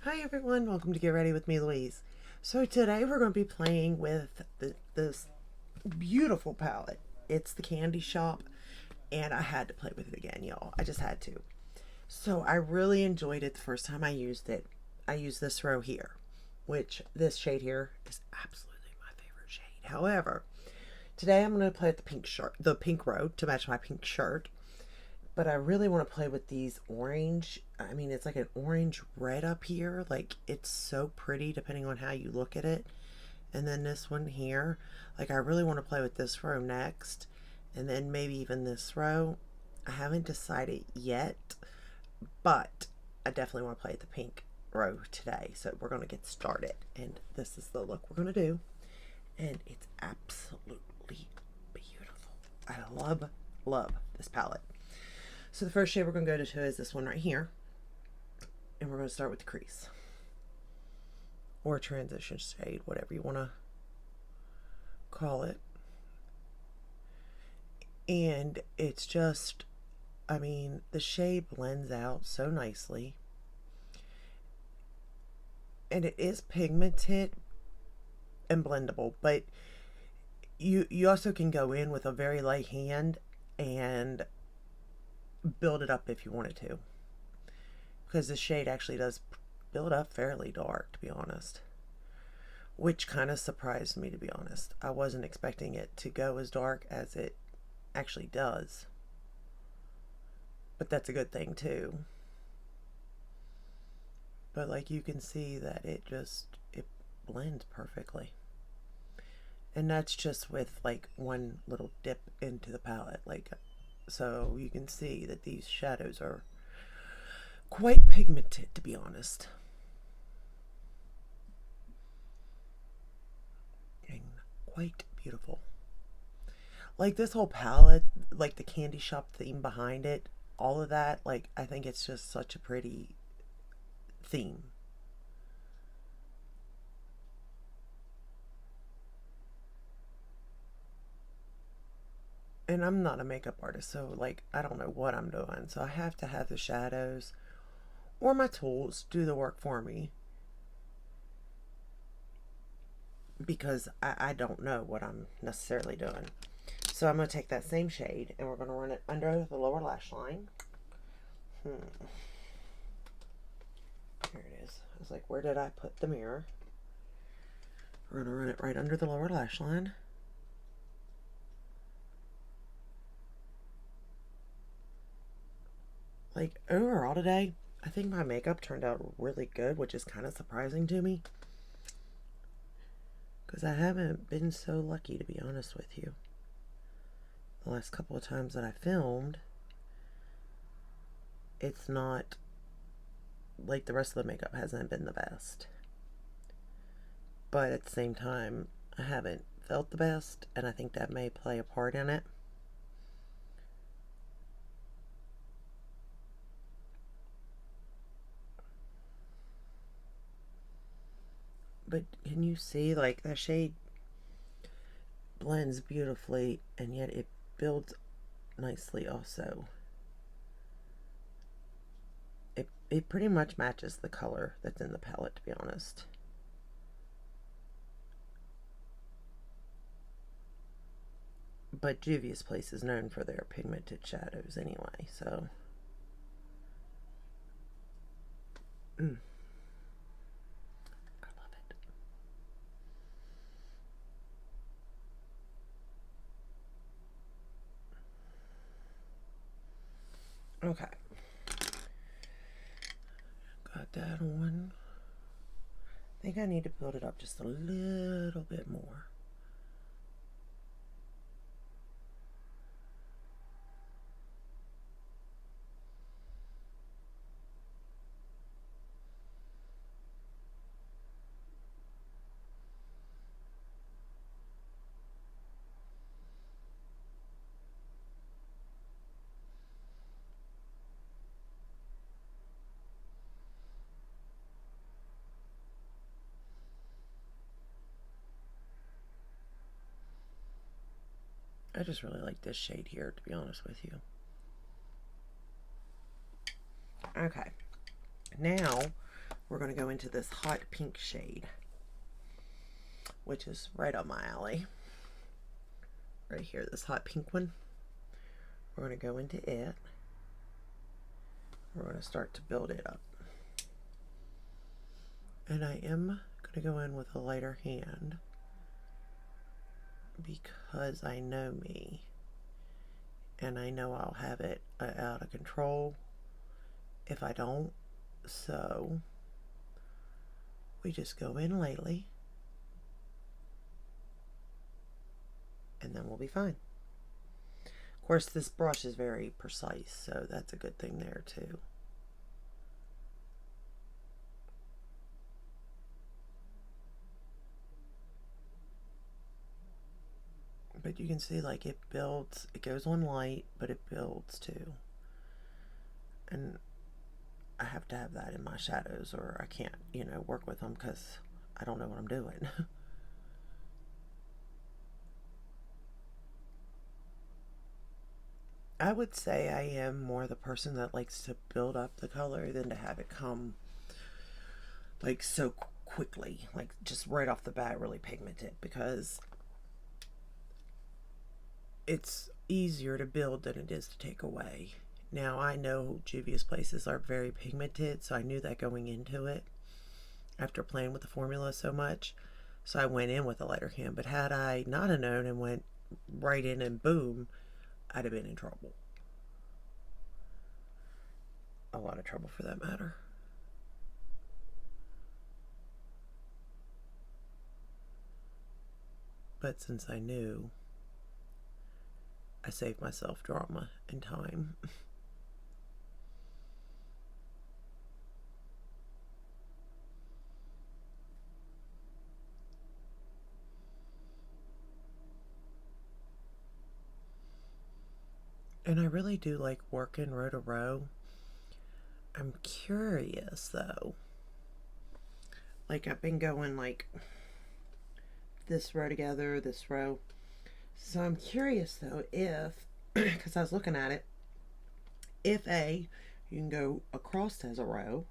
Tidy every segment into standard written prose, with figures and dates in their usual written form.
Hi everyone, welcome to Get Ready with me, Louise. So today we're going to be playing with this beautiful palette. It's the Candy Shop, and I had to play with it again, y'all. I just had to. So I really enjoyed it the first time I used it. I used this row here, which this shade here is absolutely my favorite shade. However, today I'm going to play with the pink row to match my pink shirt. But I really want to play with these orange. I mean, it's like an orange red up here. Like, it's so pretty depending on how you look at it. And then this one here. Like, I really want to play with this row next. And then maybe even this row. I haven't decided yet. But I definitely want to play with the pink row today. So we're going to get started. And this is the look we're going to do. And it's absolutely beautiful. I love this palette. So the first shade we're going to go to is this one right here. And we're going to start with the crease. Or transition shade, whatever you want to call it. And it's just, I mean, the shade blends out so nicely. And it is pigmented and blendable. But you also can go in with a very light hand and build it up if you wanted to, because the shade actually does build up fairly dark, to be honest, which kind of surprised me, to be honest. I wasn't expecting it to go as dark as it actually does, but that's a good thing too. But like, you can see that it blends perfectly, and that's just with like one little dip into the palette. Like, so you can see that these shadows are quite pigmented, to be honest. And quite beautiful. Like, this whole palette, like the candy shop theme behind it, all of that, like, I think it's just such a pretty theme. And I'm not a makeup artist, so like, I don't know what I'm doing. So I have to have the shadows or my tools do the work for me, because I don't know what I'm necessarily doing. So I'm going to take that same shade and we're going to run it under the lower lash line. Here it is. I was like, where did I put the mirror? We're going to run it right under the lower lash line. Like, overall today, I think my makeup turned out really good, which is kind of surprising to me, because I haven't been so lucky, to be honest with you. The last couple of times that I filmed, it's not like the rest of the makeup hasn't been the best. But at the same time, I haven't felt the best, and I think that may play a part in it. But can you see, like, that shade blends beautifully, and yet it builds nicely also. It pretty much matches the color that's in the palette, to be honest. But Juvia'S place is known for their pigmented shadows anyway, so. I love it. Okay. Got that on. I think I need to build it up just a little bit more. I just really like this shade here, to be honest with you. Okay. Now, we're going to go into this hot pink shade, which is right up my alley. Right here, this hot pink one. We're going to go into it. We're going to start to build it up. And I am going to go in with a lighter hand because I know me. And I know I'll have it out of control if I don't. So we just go in lightly and then we'll be fine. Of course, this brush is very precise, so that's a good thing there too. But you can see, like, it builds, it goes on light, but it builds too. And I have to have that in my shadows or I can't, you know, work with them because I don't know what I'm doing. I would say I am more the person that likes to build up the color than to have it come like so quickly, like just right off the bat really pigmented, because it's easier to build than it is to take away. Now I know Juvia's places are very pigmented, so I knew that going into it after playing with the formula so much. So I went in with a lighter hand, but had I not have known and went right in and boom, I'd have been in trouble. A lot of trouble for that matter. But since I knew, I saved myself drama and time. And I really do like working row to row. I'm curious though. Like I've been going like this row together, this row. So I'm curious though if, because I was looking at it, if you can go across as a row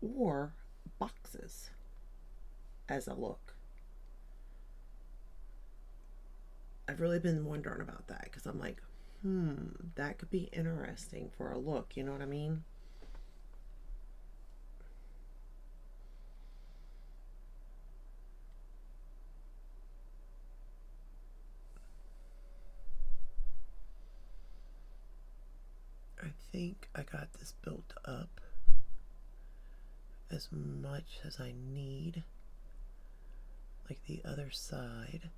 or boxes as a look. I've really been wondering about that because I'm like, that could be interesting for a look, you know what I mean? I think I got this built up as much as I need, like the other side.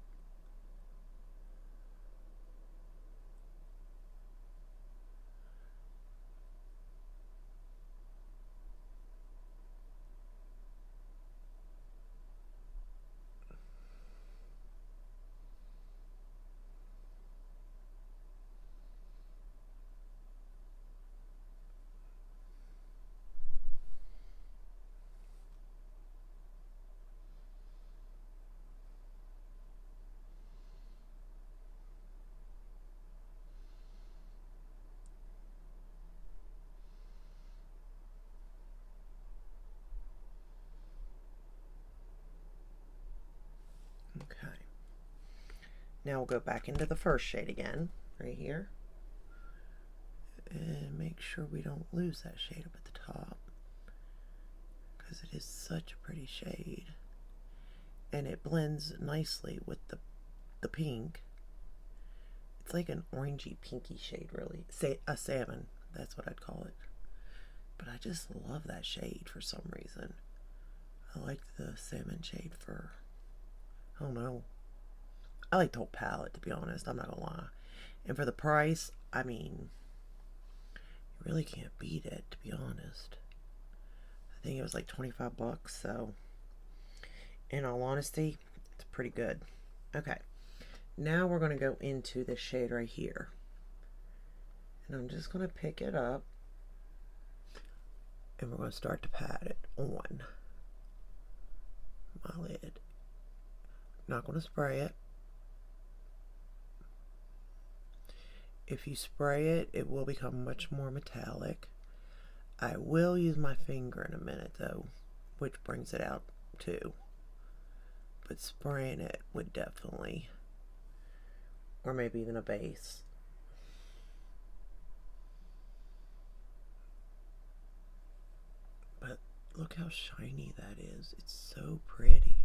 Okay. Now we'll go back into the first shade again, right here. And make sure we don't lose that shade up at the top, because it is such a pretty shade. And it blends nicely with the pink. It's like an orangey pinky shade, really. Say a salmon, that's what I'd call it. But I just love that shade for some reason. I like the salmon shade for, I don't know. I like the whole palette, to be honest. I'm not gonna lie. And for the price, I mean, you really can't beat it, to be honest. I think it was like 25 bucks, so in all honesty, it's pretty good. Okay, now we're going to go into the shade right here. And I'm just going to pick it up and we're going to start to pat it on my lid. Not going to spray it. If you spray it, it will become much more metallic. I will use my finger in a minute though, which brings it out too. But spraying it would definitely, or maybe even a base. But look how shiny that is. It's so pretty.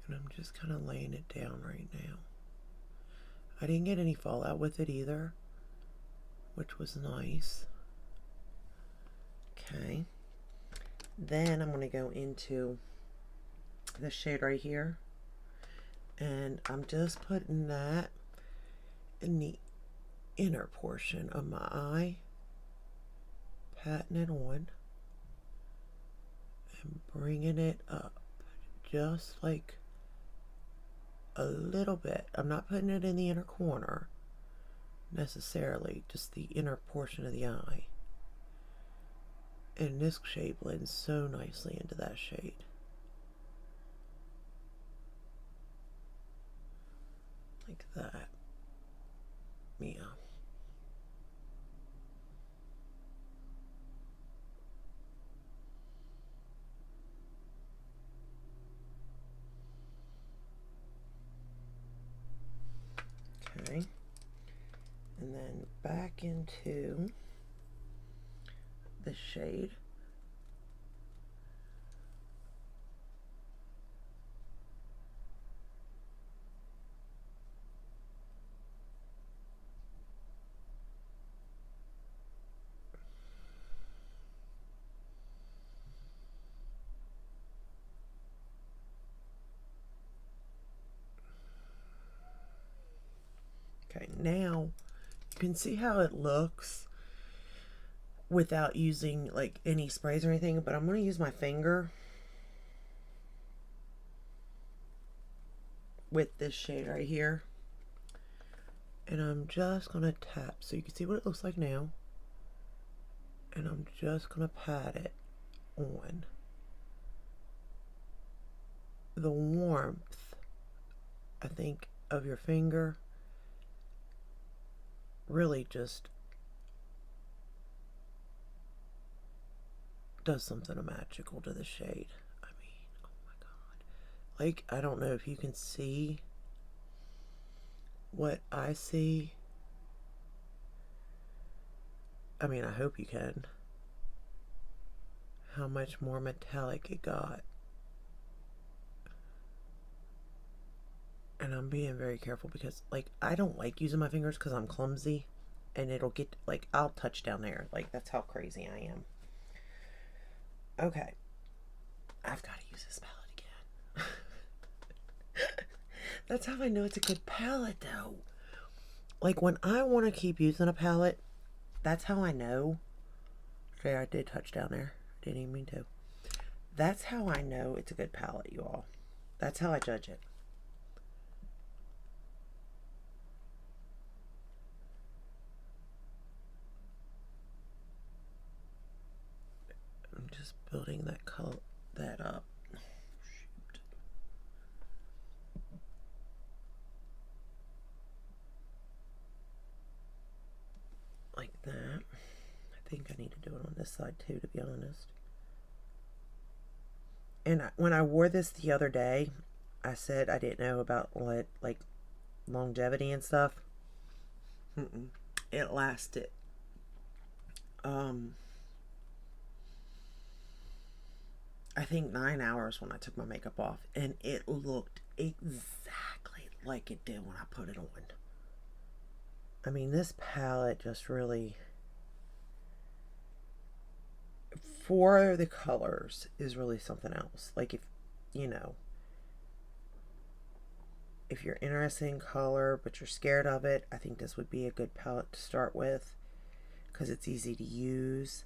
And I'm just kind of laying it down right now. I didn't get any fallout with it either, which was nice. Okay. Then I'm going to go into the shade right here. And I'm just putting that in the inner portion of my eye. Patting it on. And bringing it up. Just like a little bit. I'm not putting it in the inner corner necessarily, just the inner portion of the eye. And this shade blends so nicely into that shade. Like that. Yeah. Okay. And then back into the shade. Okay, now you can see how it looks without using like any sprays or anything, but I'm going to use my finger with this shade right here. And I'm just going to tap so you can see what it looks like now. And I'm just going to pat it on. The warmth, I think, of your finger really just does something magical to the shade. I mean, oh my god. Like, I don't know if you can see what I see. I mean, I hope you can. How much more metallic it got. And I'm being very careful because, like, I don't like using my fingers because I'm clumsy. And it'll get, like, I'll touch down there. Like, that's how crazy I am. Okay. I've got to use this palette again. That's how I know it's a good palette, though. Like, when I want to keep using a palette, that's how I know. Okay, I did touch down there. Didn't even mean to. That's how I know it's a good palette, you all. That's how I judge it. I'm just building that color, that up. Shoot. Like that. I think I need to do it on this side too, to be honest. And when I wore this the other day, I said I didn't know about what, like, longevity and stuff. It lasted. I think 9 hours when I took my makeup off, and it looked exactly like it did when I put it on. I mean, this palette just really, for the colors, is really something else. Like, if, you know, if you're interested in color but you're scared of it, I think this would be a good palette to start with because it's easy to use,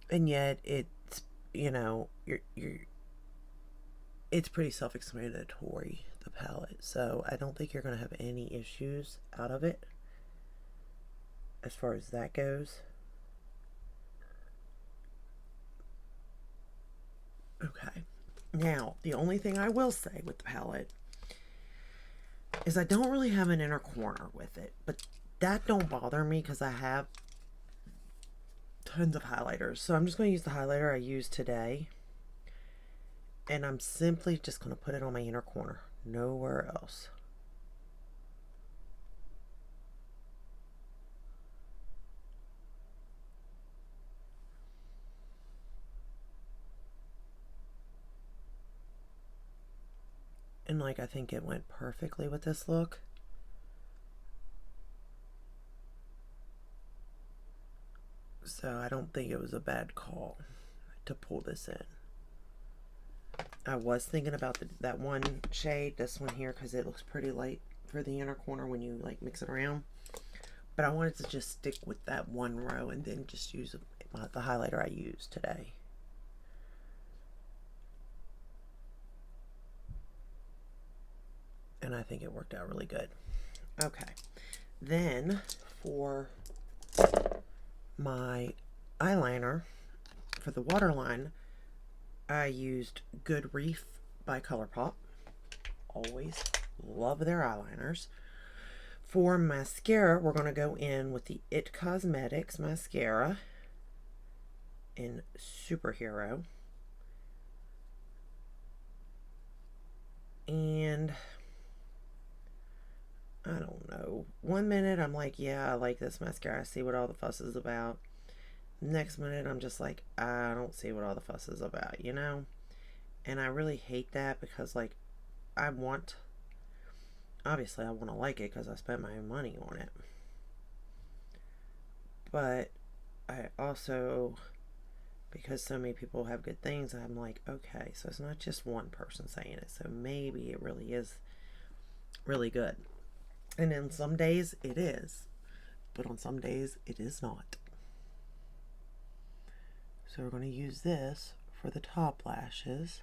and yet it's, you know, it's pretty self-explanatory, the palette, so I don't think you're going to have any issues out of it as far as that goes. Okay, now the only thing I will say with the palette is I don't really have an inner corner with it, but that don't bother me because I have tons of highlighters. So I'm just going to use the highlighter I used today, and I'm simply just going to put it on my inner corner, nowhere else. And like, I think it went perfectly with this look. So I don't think it was a bad call to pull this in. I was thinking about that one shade, this one here, because it looks pretty light for the inner corner when you like mix it around. But I wanted to just stick with that one row and then just use the highlighter I used today. And I think it worked out really good. Okay, then for my eyeliner, for the waterline, I used Good Reef by ColourPop. Always love their eyeliners. For mascara, we're going to go in with the It Cosmetics mascara in Superhero. And I don't know. One minute I'm like, yeah, I like this mascara. I see what all the fuss is about. Next minute I'm just like, I don't see what all the fuss is about, you know? And I really hate that because, like, obviously I want to like it because I spent my own money on it. But I also, because so many people have good things, I'm like, okay, so it's not just one person saying it. So maybe it really is really good. And in some days it is, but on some days it is not. So we're going to use this for the top lashes.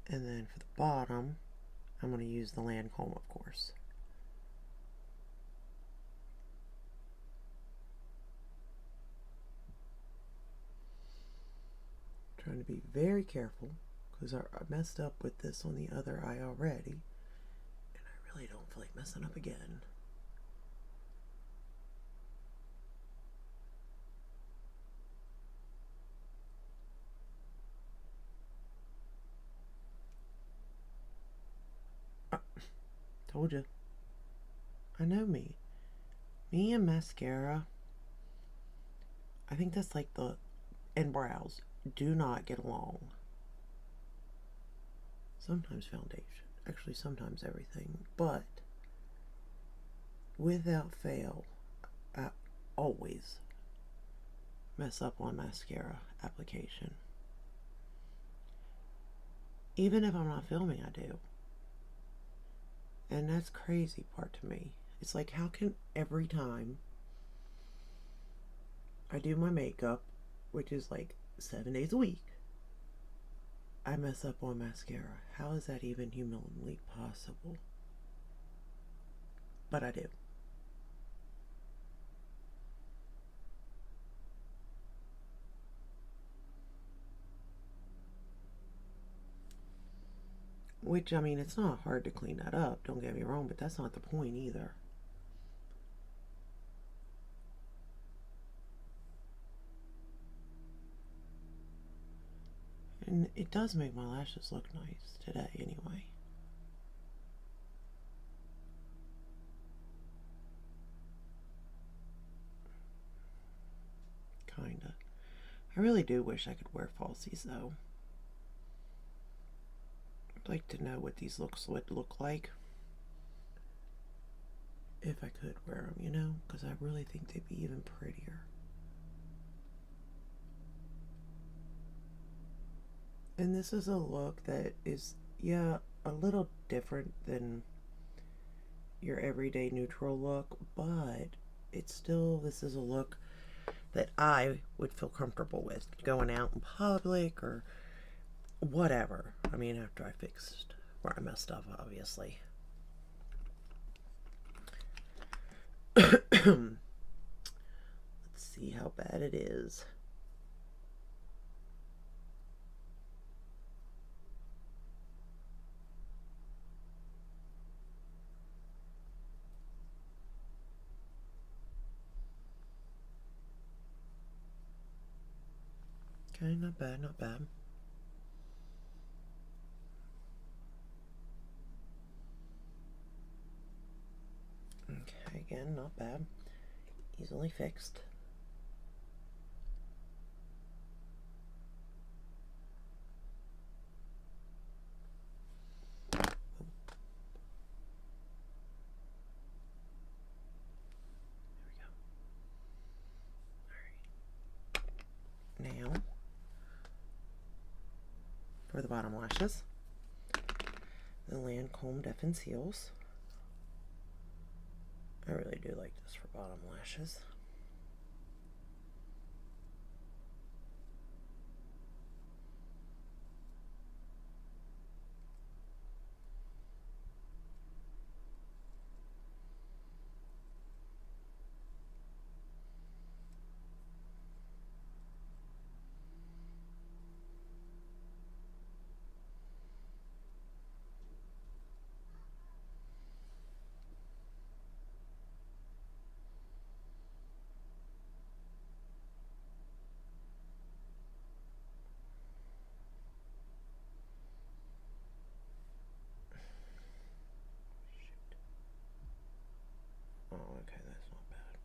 And then for the bottom, I'm going to use the Lancome, of course. Trying to be very careful because I messed up with this on the other eye already, and I really don't feel like messing up again. Told you. I know me. Me and mascara, I think that's like and brows do not get along. Sometimes foundation. Actually, sometimes everything. But without fail, I always mess up on mascara application. Even if I'm not filming, I do. And that's crazy part to me. It's like, how can every time I do my makeup, which is like 7 days a week, I mess up on mascara? How is that even humanly possible? But I do. Which, I mean, it's not hard to clean that up, don't get me wrong, but that's not the point either. And it does make my lashes look nice today anyway. Kinda. I really do wish I could wear falsies though. I'd like to know what these looks would look like if I could wear them, you know? Because I really think they'd be even prettier. And this is a look that is, yeah, a little different than your everyday neutral look, but it's still, this is a look that I would feel comfortable with going out in public or whatever. I mean, after I fixed where I messed up, obviously. Let's see how bad it is. Okay, not bad, not bad. Okay, again, not bad. Easily fixed. Now, for the bottom lashes, the Lancome Deafen Seals. I really do like this for bottom lashes. Oh, okay, that's not bad.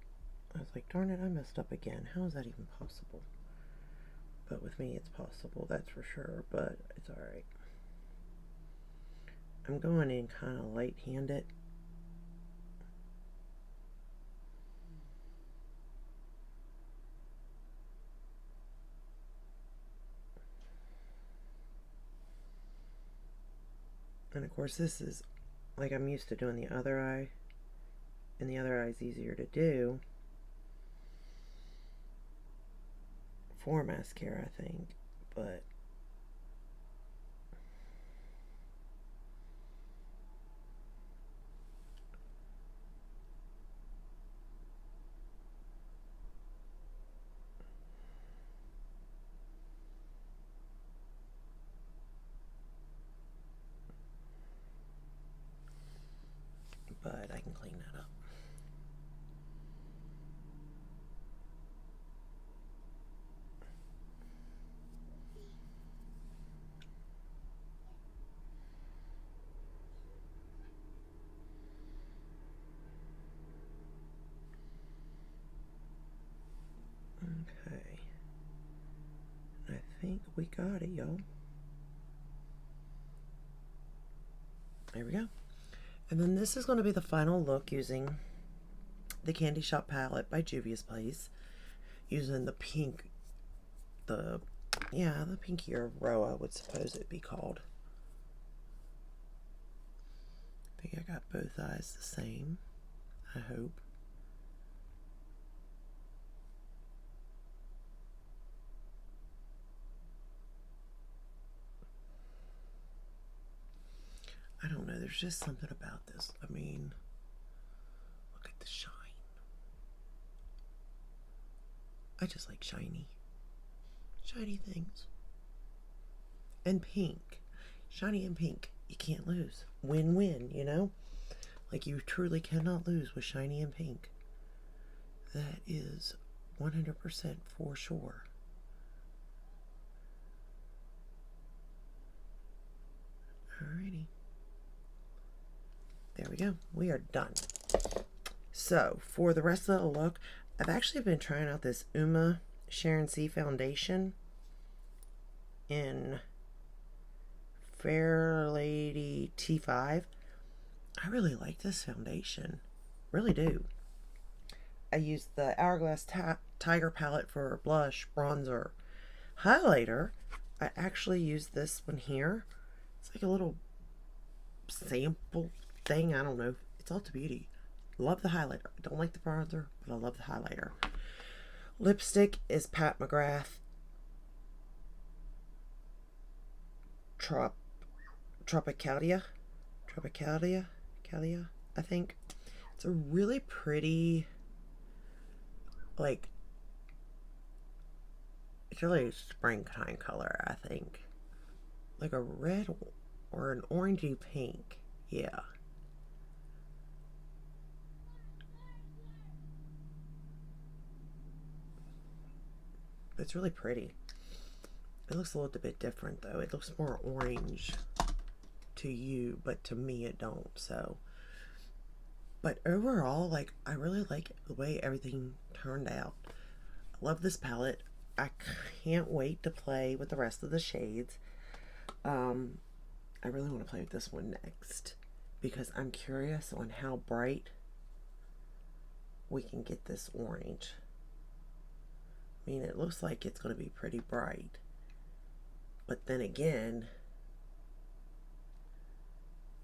I was like, darn it, I messed up again. How is that even possible? But with me, it's possible, that's for sure, but it's alright. I'm going in kind of light-handed. And of course, this is like I'm used to doing the other eye, and the other eye is easier to do for mascara, I think, but I can clean that up. Okay. I think we got it, y'all. There we go. And then this is going to be the final look using the Candy Shop palette by Juvia'S, using the pink, the pinkier row, I would suppose it'd be called. I think I got both eyes the same, I hope. I don't know, there's just something about this. I mean, look at the shine. I just like shiny things. And pink. Shiny and pink. You can't lose. Win-win, you know? Like, you truly cannot lose with shiny and pink. That is 100% for sure. Alrighty. There we go. We are done. So, for the rest of the look, I've actually been trying out this Uma Sharon C foundation in Fair Lady T5. I really like this foundation. Really do. I used the Hourglass Tiger palette for blush, bronzer, highlighter. I actually used this one here. It's like a little sample thing. I don't know. It's Ulta Beauty. Love the highlighter. I don't like the bronzer, but I love the highlighter. Lipstick is Pat McGrath Tropicalia, I think. It's a really pretty, like, it's really a springtime color, I think. Like a red or an orangey pink. Yeah. It's really pretty. It looks a little bit different though. It looks more orange to you, but to me it don't. So, but overall, like, I really like the way everything turned out. I love this palette. I can't wait to play with the rest of the shades. I really want to play with this one next because I'm curious on how bright we can get this orange. I mean, it looks like it's going to be pretty bright, but then again,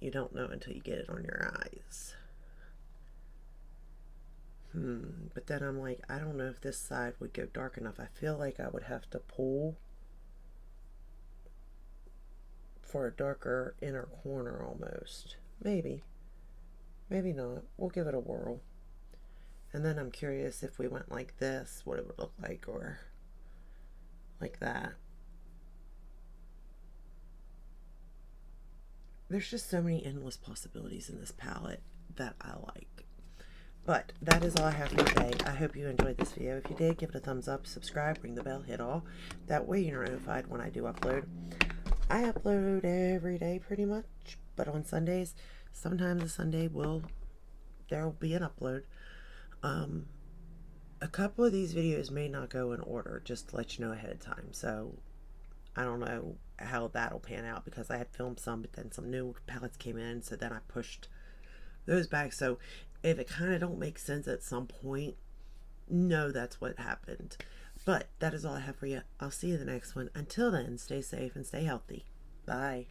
you don't know until you get it on your eyes. But then I'm like, I don't know if this side would go dark enough. I feel like I would have to pull for a darker inner corner almost. Maybe. Maybe not. We'll give it a whirl. And then I'm curious if we went like this, what it would look like, or like that. There's just so many endless possibilities in this palette that I like. But that is all I have for today. I hope you enjoyed this video. If you did, give it a thumbs up, subscribe, ring the bell, hit all. That way you're notified when I do upload. I upload every day pretty much, but on Sundays, sometimes a Sunday there'll be an upload. A couple of these videos may not go in order, just to let you know ahead of time. So I don't know how that'll pan out because I had filmed some, but then some new palettes came in, so then I pushed those back. So if it kind of don't make sense at some point, no, that's what happened. But that is all I have for you. I'll see you in the next one. Until then, stay safe and stay healthy. Bye.